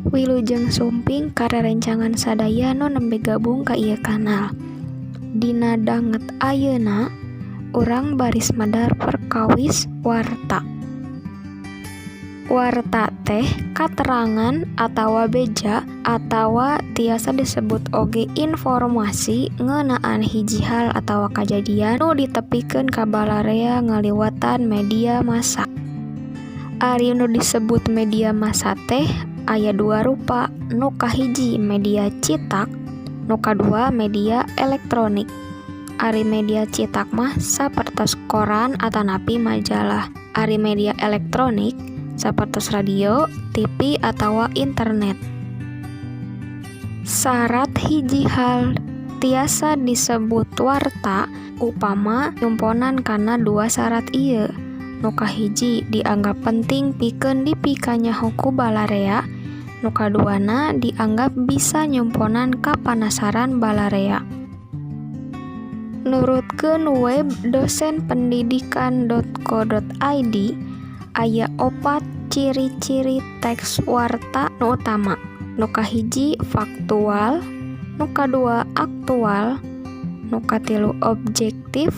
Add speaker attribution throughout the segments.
Speaker 1: Wilujeng sumping karerencangan sadaya nu nembe gabung ka ieu kanal. Dina danget ayeuna urang baris medar perkawis warta. Warta teh katerangan atawa beja atawa tiasa disebut oge informasi ngeunaan hiji hal atawa kajadian nu ditepikeun ka balarea ngaliwatan media massa. Ari nu disebut media massa teh aya dua rupa, nu kahiji media citak, nu kadua media elektronik. Ari media citak mah sapertos koran atanapi majalah. Ari media elektronik sapertos radio, TV atawa internet. Syarat hiji hal tiasa disebut warta upama nyumponan kana dua syarat ieu. Nu kahiji dianggap penting pikeun dipikanyaho ku balarea, nu kaduana dianggap bisa nyumponan ka panasaran balarea. Nurutkeun web dosenpendidikan.co.id aya 4 ciri-ciri teks warta nu utama. Nu kahiji faktual, nu kadua aktual, nu katilu objektif,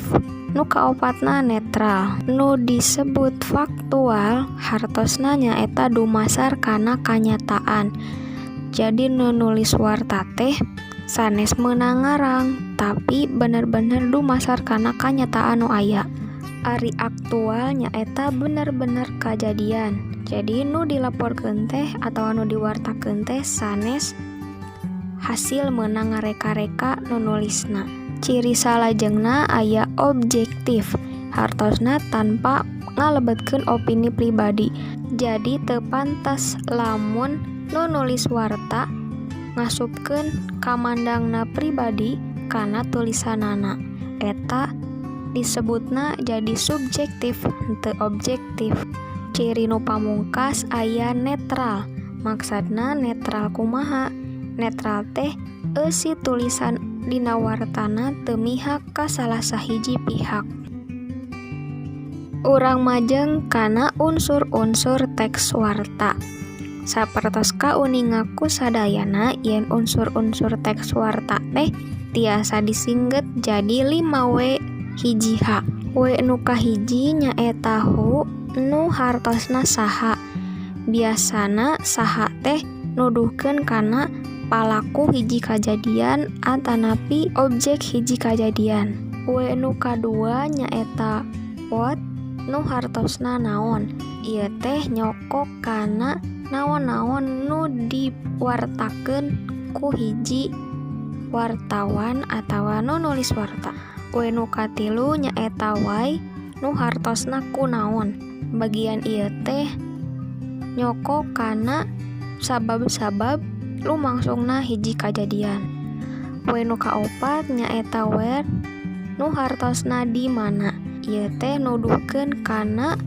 Speaker 1: nu kaopatna netral. Nu disebut faktual hartosna nyaeta dumasar kana kanyataan. Jadi nu nulis warta teh sanes meunang ngarang, tapi bener-bener dumasar kana kanyataan nu aya. Ari aktual nyaeta bener-bener kajadian. Jadi nu dilaporkeun teh atawa nu diwartakeun teh sanes hasil meunang ngareka-reka nu nulisna. Ciri salajengna aya objektif, hartosna tanpa ngalebetkeun opini pribadi. Jadi teu pantes lamun nu nulis warta ngasupkeun kamandangna pribadi kana tulisanana. Eta disebutna jadi subjektif henteu objektif. Ciri nu pamungkas aya netral. Maksudna netral kumaha? Netral teh eusi tulisan dina wartana teu mihak ka salah sahiji pihak. Urang majeng kana unsur-unsur teks warta. Sapertos kauningaku sadayana yen unsur-unsur teks warta teh tiasa disingget jadi 5W hiji H. W nu kahiji nyaeta hu nu hartosna saha. Biasana saha teh nuduhkeun kana palaku hiji kajadian atanapi objek hiji kajadian. W nu kadua nyaeta what nu hartosna naon. Ieu teh nyokok kana naon-naon nu diwartakeun ku hiji wartawan atawa nu nulis warta. W nu katilu nyaeta why nu hartosna ku naon. Bagian ieu teh nyokok kana sabab-sabab lumangsungna hiji kajadian. W nu kaopat nyaeta where nu hartosna di mana. Ieu teh nuduhkeun kana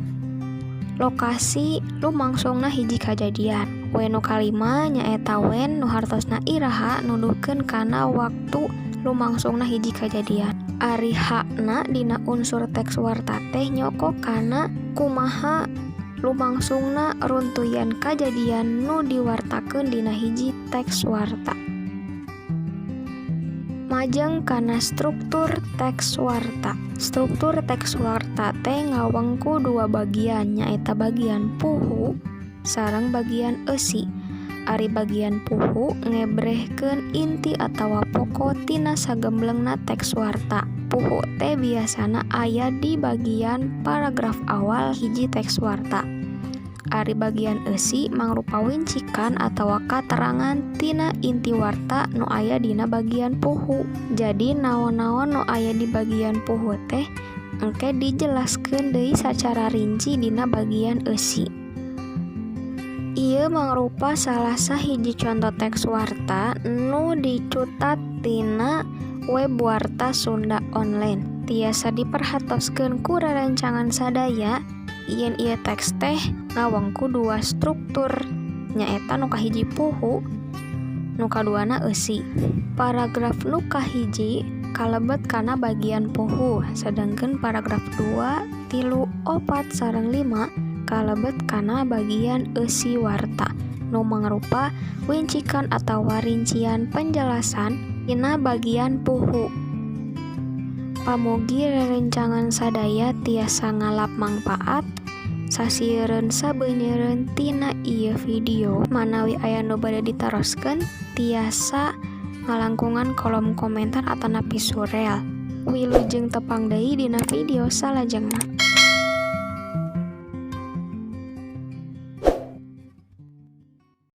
Speaker 1: lokasi lumangsungna hiji kajadian. W nu kalima nyaeta when nu hartosna iraha nuduhkeun kana waktu lumangsungna hiji kajadian. Ari hakna dina unsur teks warta teh nyokok kana kumaha lumangsungna runtuyan kajadian nu diwartakeun dina hiji teks warta. Majeng kana struktur teks warta. Struktur teks warta teh ngawengku dua bagian, nyaeta bagian puhu sareng bagian eusi. Ari bagian puhu ngebrehkeun inti atawa pokok tina sagemblengna teks warta. Puhu teh biasana aya di bagian paragraf awal hiji teks warta. Ari bagian eusi mangrupa wincikan atawa katerangan tina inti warta nu aya dina bagian puhu. Jadi naon-naon nu aya di bagian puhu teh engke dijelaskeun deui sacara rinci dina bagian eusi. Ieu mangrupa salah sahiji contoh teks warta nu dicutat tina web warta Sunda online. Tiasa diperhatoskeun ku rerencangan sadaya yen ieu teks teh ngawengku dua struktur, nyaeta nu kahiji puhu, nu kaduana eusi. Paragraf nu kahiji kalebet kana bagian puhu, sedangkeun paragraf 2, 3, 4 sareng 5 kalebet kana bagian eusi warta. nu mangrupa wincikan atau rincian penjelasan dina bagian puhu. Pamugi rerencangan sadaya tiasa ngalap mangpaat. Sasieun sabeuneureun tina ieu video manawi aya nu bade ditaroskeun tiasa ngalangkungan kolom komentar atanapi surel. Wilujeng tepang deui dina video salajengna.